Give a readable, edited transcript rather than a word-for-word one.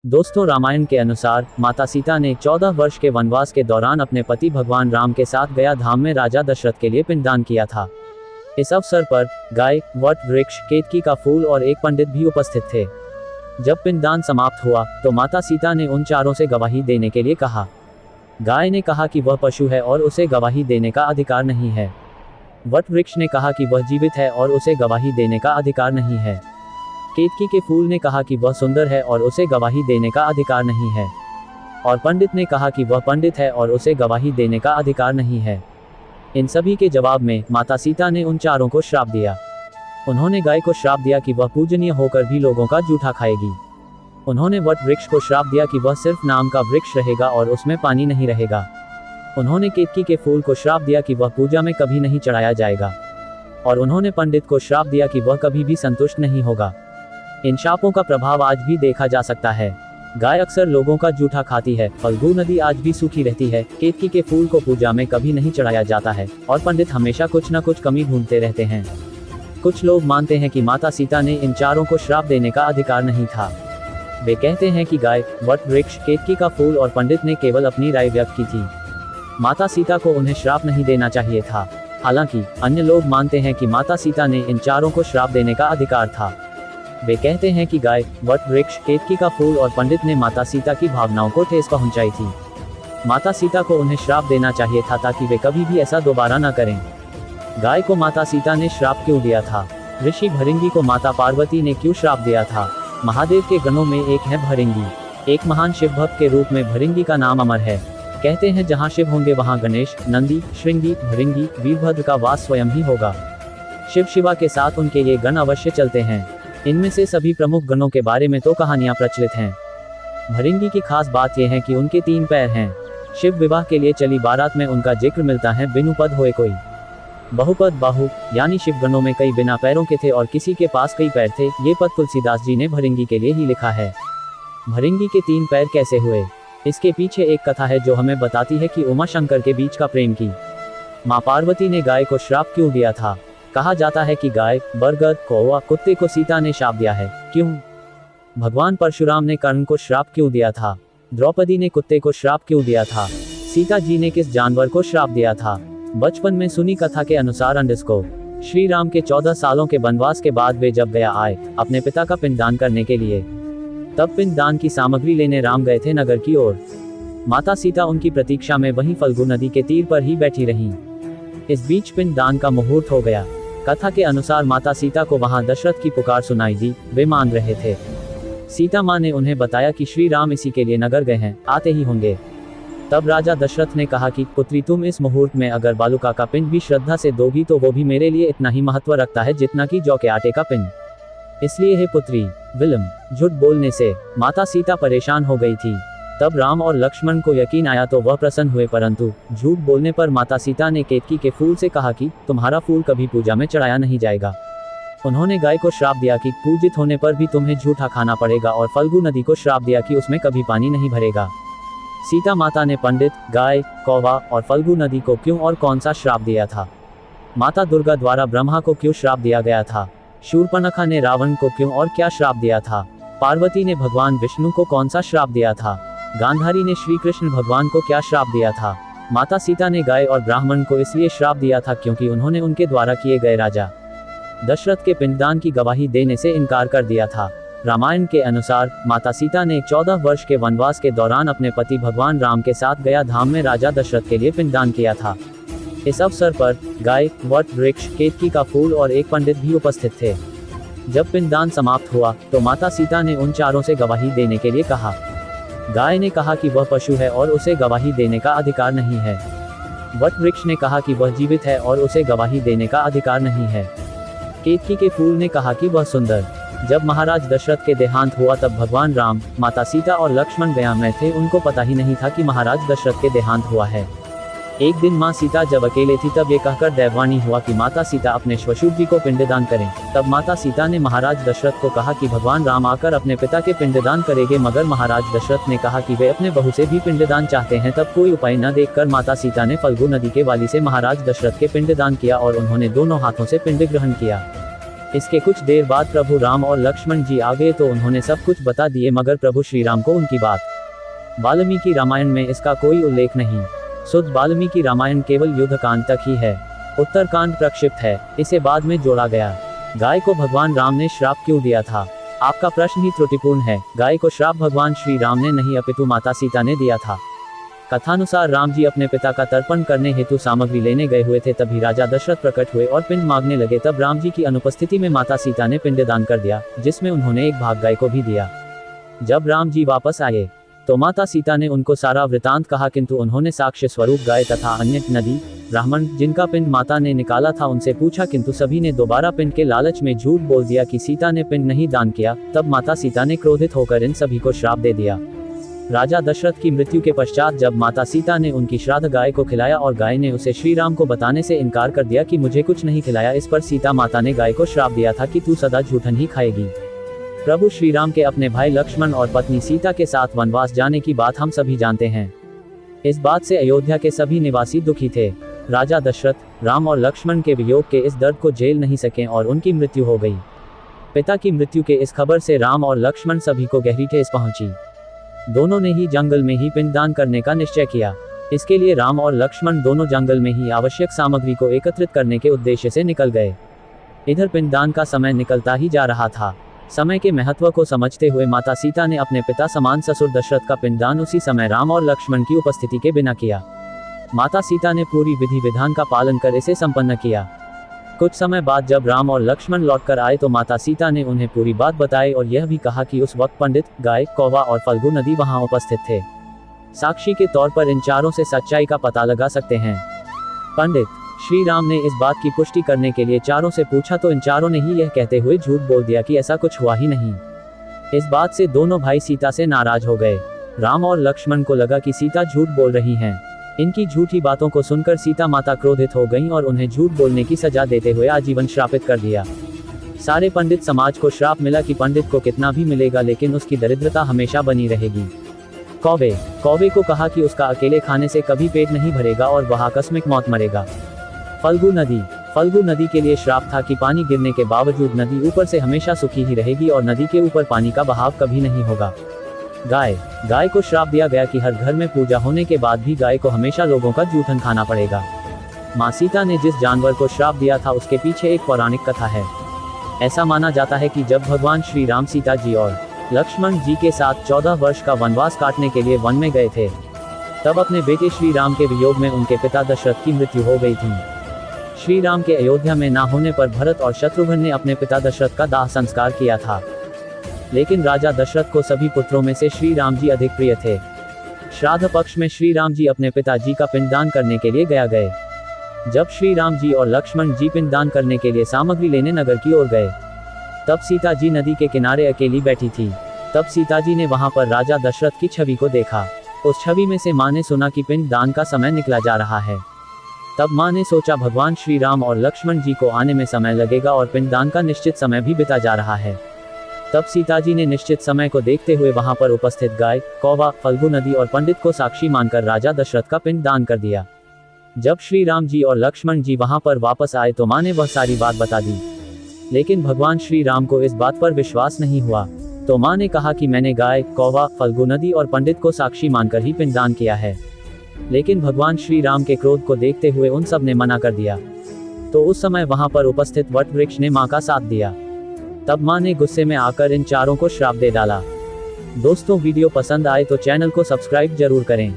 दोस्तों, रामायण के अनुसार माता सीता ने 14 वर्ष के वनवास के दौरान अपने पति भगवान राम के साथ गया धाम में राजा दशरथ के लिए पिंडदान किया था। इस अवसर पर गाय, वट वृक्ष, केतकी का फूल और एक पंडित भी उपस्थित थे। जब पिंडदान समाप्त हुआ तो माता सीता ने उन चारों से गवाही देने के लिए कहा। गाय ने कहा कि वह पशु है और उसे गवाही देने का अधिकार नहीं है। वट वृक्ष ने कहा कि वह जीवित है और उसे गवाही देने का अधिकार नहीं है। केतकी के फूल ने कहा कि वह सुंदर है और उसे गवाही देने का अधिकार नहीं है। और पंडित ने कहा कि वह पंडित है और उसे गवाही देने का अधिकार नहीं है। इन सभी के जवाब में माता सीता ने उन चारों को श्राप दिया। उन्होंने गाय को श्राप दिया कि वह पूजनीय होकर भी लोगों का जूठा खाएगी। उन्होंने वट वृक्ष को श्राप दिया कि वह सिर्फ नाम का वृक्ष रहेगा और उसमें पानी नहीं रहेगा। उन्होंने केतकी के फूल को श्राप दिया कि वह पूजा में कभी नहीं चढ़ाया जाएगा। और उन्होंने पंडित को श्राप दिया कि वह कभी भी संतुष्ट नहीं होगा। इन शापों का प्रभाव आज भी देखा जा सकता है। गाय अक्सर लोगों का जूठा खाती है, फल्गु नदी आज भी सूखी रहती है, केतकी के फूल को पूजा में कभी नहीं चढ़ाया जाता है और पंडित हमेशा कुछ न कुछ कमी ढूंढते रहते हैं। कुछ लोग मानते हैं कि माता सीता ने इन चारों को श्राप देने का अधिकार नहीं था। वे कहते हैं कि गाय, वट वृक्ष, केतकी का फूल और पंडित ने केवल अपनी राय व्यक्त की थी। माता सीता को उन्हें श्राप नहीं देना चाहिए था। हालांकि अन्य लोग मानते हैं कि माता सीता ने इन चारों को श्राप देने का अधिकार था। वे कहते हैं कि गाय, वट वृक्ष, केतकी का फूल और पंडित ने माता सीता की भावनाओं को ठेस पहुंचाई थी। माता सीता को उन्हें श्राप देना चाहिए था ताकि वे कभी भी ऐसा दोबारा न करें। गाय को माता सीता ने श्राप क्यों दिया था? ऋषि भृंगी को माता पार्वती ने क्यों श्राप दिया था? महादेव के गणों में एक है भृंगी। एक महान शिव भक्त के रूप में भृंगी का नाम अमर है। कहते हैं जहाँ शिव होंगे वहाँ गणेश, नंदी, श्रृंगी, भृंगी, वीरभद्र का वास स्वयं ही होगा। शिव शिवा के साथ उनके ये गण अवश्य चलते हैं। इनमें से सभी प्रमुख गणों के बारे में तो कहानियां प्रचलित हैं। भृंगी की खास बात यह है कि उनके 3 पैर हैं। शिव विवाह के लिए चली बारात में उनका जिक्र मिलता है, बिनु पद होए कोई। बहुपद बाहु यानी शिव गणों में कई बिना पैरों के थे और किसी के पास कई पैर थे। ये पद तुलसीदास जी ने भृंगी के लिए ही लिखा है। भृंगी के 3 पैर कैसे हुए? इसके पीछे एक कथा है जो हमें बताती है कि उमा शंकर के बीच का प्रेम की माँ पार्वती ने गाय को श्राप क्यों दिया था। कहा जाता है कि गाय, बरगद, कौवा, कुत्ते को सीता ने श्राप दिया है। क्यों? भगवान परशुराम ने कर्ण को श्राप क्यों दिया था? द्रौपदी ने कुत्ते को श्राप क्यों दिया था? सीता जी ने किस जानवर को श्राप दिया था? बचपन में सुनी कथा के अनुसार अंडिस को श्री राम के 14 सालों के वनवास के बाद वे जब गया आए अपने पिता का पिंडदान करने के लिए, तब पिंडदान की सामग्री लेने राम गए थे नगर की ओर। माता सीता उनकी प्रतीक्षा में वहीं फल्गु नदी के तीर पर ही बैठी रहीं। इस बीच पिंडदान का मुहूर्त हो गया। कथा के अनुसार माता सीता को वहां दशरथ की पुकार सुनाई दी। वे मान रहे थे। सीता माँ ने उन्हें बताया कि श्री राम इसी के लिए नगर गए हैं, आते ही होंगे। तब राजा दशरथ ने कहा कि पुत्री, तुम इस मुहूर्त में अगर बालुका का पिंड भी श्रद्धा से दोगी तो वो भी मेरे लिए इतना ही महत्व रखता है जितना कि जौ के आटे का पिंड। इसलिए हे पुत्री, विलंब। झूठ बोलने से माता सीता परेशान हो गई थी। तब राम और लक्ष्मण को यकीन आया तो वह प्रसन्न हुए, परंतु झूठ बोलने पर माता सीता ने केतकी के फूल से कहा कि तुम्हारा फूल कभी पूजा में चढ़ाया नहीं जाएगा। उन्होंने गाय को श्राप दिया कि पूजित होने पर भी तुम्हें झूठा खाना पड़ेगा और फल्गु नदी को श्राप दिया कि उसमें कभी पानी नहीं भरेगा। सीता माता ने पंडित, गाय, कौवा और फल्गु नदी को क्यों और कौन सा श्राप दिया था? माता दुर्गा द्वारा ब्रह्मा को क्यों श्राप दिया गया था? शूर्पणखा ने रावण को क्यों और क्या श्राप दिया था? पार्वती ने भगवान विष्णु को कौन सा श्राप दिया था? गांधारी ने श्री कृष्ण भगवान को क्या श्राप दिया था? माता सीता ने गाय और ब्राह्मण को इसलिए श्राप दिया था क्योंकि उन्होंने उनके द्वारा किए गए राजा दशरथ के पिंडदान की गवाही देने से इनकार कर दिया था। रामायण के अनुसार माता सीता ने 14 वर्ष के वनवास के दौरान अपने पति भगवान राम के साथ गया धाम में राजा दशरथ के लिए पिंडदान किया था। इस अवसर पर गाय, वट वृक्ष, केतकी का फूल और एक पंडित भी उपस्थित थे। जब पिंडदान समाप्त हुआ तो माता सीता ने उन चारों से गवाही देने के लिए कहा। गाय ने कहा कि वह पशु है और उसे गवाही देने का अधिकार नहीं है। वट वृक्ष ने कहा कि वह जीवित है और उसे गवाही देने का अधिकार नहीं है। केतकी के फूल ने कहा कि वह सुंदर। जब महाराज दशरथ के देहांत हुआ तब भगवान राम, माता सीता और लक्ष्मण गया में थे। उनको पता ही नहीं था कि महाराज दशरथ के देहांत हुआ है। एक दिन माँ सीता जब अकेले थी तब ये कहकर दैववाणी हुआ कि माता सीता अपने श्वशुर जी को पिंडदान करें। तब माता सीता ने महाराज दशरथ को कहा कि भगवान राम आकर अपने पिता के पिंडदान करेंगे, मगर महाराज दशरथ ने कहा कि वे अपने बहू से भी पिंडदान चाहते हैं। तब कोई उपाय न देखकर माता सीता ने फल्गु नदी के वाली से महाराज दशरथ के पिंडदान किया और उन्होंने दोनों हाथों से पिंड ग्रहण किया। इसके कुछ देर बाद प्रभु राम और लक्ष्मण जी आ गए तो उन्होंने सब कुछ बता दिए, मगर प्रभु श्री राम को उनकी बात। वाल्मीकि रामायण में इसका कोई उल्लेख नहीं। शुद्ध वाल्मीकि रामायण केवल युद्ध कांड तक ही है। उत्तरकांड प्रक्षिप्त है, इसे बाद में जोड़ा गया। गाय को भगवान राम ने श्राप क्यों दिया था? आपका प्रश्न ही त्रुटिपूर्ण है। गाय को श्राप भगवान श्री राम ने नहीं अपितु माता सीता ने दिया था। कथानुसार राम जी अपने पिता का तर्पण करने हेतु सामग्री लेने गए हुए थे, तभी राजा दशरथ प्रकट हुए और पिंड मांगने लगे। तब राम जी की अनुपस्थिति में माता सीता ने पिंडदान कर दिया, जिसमें उन्होंने एक भाग गाय को भी दिया। जब राम जी वापस आए तो माता सीता ने उनको सारा वृतांत कहा, किंतु उन्होंने साक्ष्य स्वरूप गाय तथा अन्य नदी ब्राह्मण जिनका पिंड माता ने निकाला था उनसे पूछा, किंतु सभी ने दोबारा पिंड के लालच में झूठ बोल दिया कि सीता ने पिंड नहीं दान किया। तब माता सीता ने क्रोधित होकर इन सभी को श्राप दे दिया। राजा दशरथ की मृत्यु के पश्चात जब माता सीता ने उनकी श्राद्ध गाय को खिलाया और गाय ने उसे श्री राम को बताने से इनकार कर दिया कि मुझे कुछ नहीं खिलाया, इस पर सीता माता ने गाय को श्राप दिया था कि तू सदा झूठन ही खाएगी। प्रभु श्री राम के अपने भाई लक्ष्मण और पत्नी सीता के साथ वनवास जाने की बात हम सभी जानते हैं। इस बात से अयोध्या के सभी निवासी दुखी थे। राजा दशरथ, राम और लक्ष्मण के वियोग के इस दर्द को झेल नहीं सके और उनकी मृत्यु हो गई। पिता की मृत्यु के इस खबर से राम और लक्ष्मण सभी को गहरी ठेस पहुंची। दोनों ने ही जंगल में ही पिंडदान करने का निश्चय किया। इसके लिए राम और लक्ष्मण दोनों जंगल में ही आवश्यक सामग्री को एकत्रित करने के उद्देश्य से निकल गए। इधर पिंडदान का समय निकलता ही जा रहा था। समय के महत्व को समझते हुए माता सीता ने अपने पिता समान ससुर दशरथ का पिंडदान उसी समय राम और लक्ष्मण की उपस्थिति के बिना किया। माता सीता ने पूरी विधि विधान का पालन कर इसे संपन्न किया। कुछ समय बाद जब राम और लक्ष्मण लौटकर आए तो माता सीता ने उन्हें पूरी बात बताई और यह भी कहा कि उस वक्त पंडित, गाय, कौवा और फल्गु नदी वहां उपस्थित थे। साक्षी के तौर पर इन चारों से सच्चाई का पता लगा सकते हैं। पंडित श्री राम ने इस बात की पुष्टि करने के लिए चारों से पूछा तो इन चारों ने ही यह कहते हुए झूठ बोल दिया कि ऐसा कुछ हुआ ही नहीं। इस बात से दोनों भाई सीता से नाराज हो गए। राम और लक्ष्मण को लगा कि सीता झूठ बोल रही हैं। इनकी झूठी बातों को सुनकर सीता माता क्रोधित हो गईं और उन्हें झूठ बोलने की सजा देते हुए आजीवन श्रापित कर दिया। सारे पंडित समाज को श्राप मिला कि पंडित को कितना भी मिलेगा लेकिन उसकी दरिद्रता हमेशा बनी रहेगी। कौवे को कहा कि उसका अकेले खाने से कभी पेट नहीं भरेगा और वह आकस्मिक मौत मरेगा। फल्गु नदी के लिए श्राप था कि पानी गिरने के बावजूद नदी ऊपर से हमेशा सूखी ही रहेगी और नदी के ऊपर पानी का बहाव कभी नहीं होगा। गाय को श्राप दिया गया कि हर घर में पूजा होने के बाद भी गाय को हमेशा लोगों का जूठन खाना पड़ेगा। माँ सीता ने जिस जानवर को श्राप दिया था उसके पीछे एक पौराणिक कथा है। ऐसा माना जाता है कि जब भगवान श्री राम सीता जी और लक्ष्मण जी के साथ 14 वर्ष का वनवास काटने के लिए वन में गए थे, तब अपने बेटे श्री राम के वियोग में उनके पिता दशरथ की मृत्यु हो गई थी। श्री राम के अयोध्या में ना होने पर भरत और शत्रुघ्न ने अपने पिता दशरथ का दाह संस्कार किया था, लेकिन राजा दशरथ को सभी पुत्रों में से श्री राम जी अधिक प्रिय थे। श्राद्ध पक्ष में श्री राम जी अपने पिताजी का पिंडदान करने के लिए गए। जब श्री राम जी और लक्ष्मण जी पिंडदान करने के लिए सामग्री लेने नगर की ओर गए, तब सीता जी नदी के किनारे अकेली बैठी थी। तब सीता जी ने वहां पर राजा दशरथ की छवि को देखा। उस छवि में से माँ ने सुना कि पिंडदान का समय निकला जा रहा है। तब माँ ने सोचा भगवान श्री राम और लक्ष्मण जी को आने में समय लगेगा और पिंडदान का निश्चित समय भी बिता जा रहा है। तब सीता जी ने निश्चित समय को देखते हुए वहां पर उपस्थित गाय, कौवा, फल्गु नदी और पंडित को साक्षी मानकर राजा दशरथ का पिंडदान कर दिया। जब श्री राम जी और लक्ष्मण जी वहां पर वापस आए तो माँ ने वह सारी बात बता दी, लेकिन भगवान श्री राम को इस बात पर विश्वास नहीं हुआ। तो माँ ने कहा कि मैंने गाय, कौवा, फल्गु नदी और पंडित को साक्षी मानकर ही पिंडदान किया है। लेकिन भगवान श्री राम के क्रोध को देखते हुए उन सब ने मना कर दिया। तो उस समय वहां पर उपस्थित वट वृक्ष ने माँ का साथ दिया। तब माँ ने गुस्से में आकर इन चारों को श्राप दे डाला। दोस्तों, वीडियो पसंद आए तो चैनल को सब्सक्राइब जरूर करें।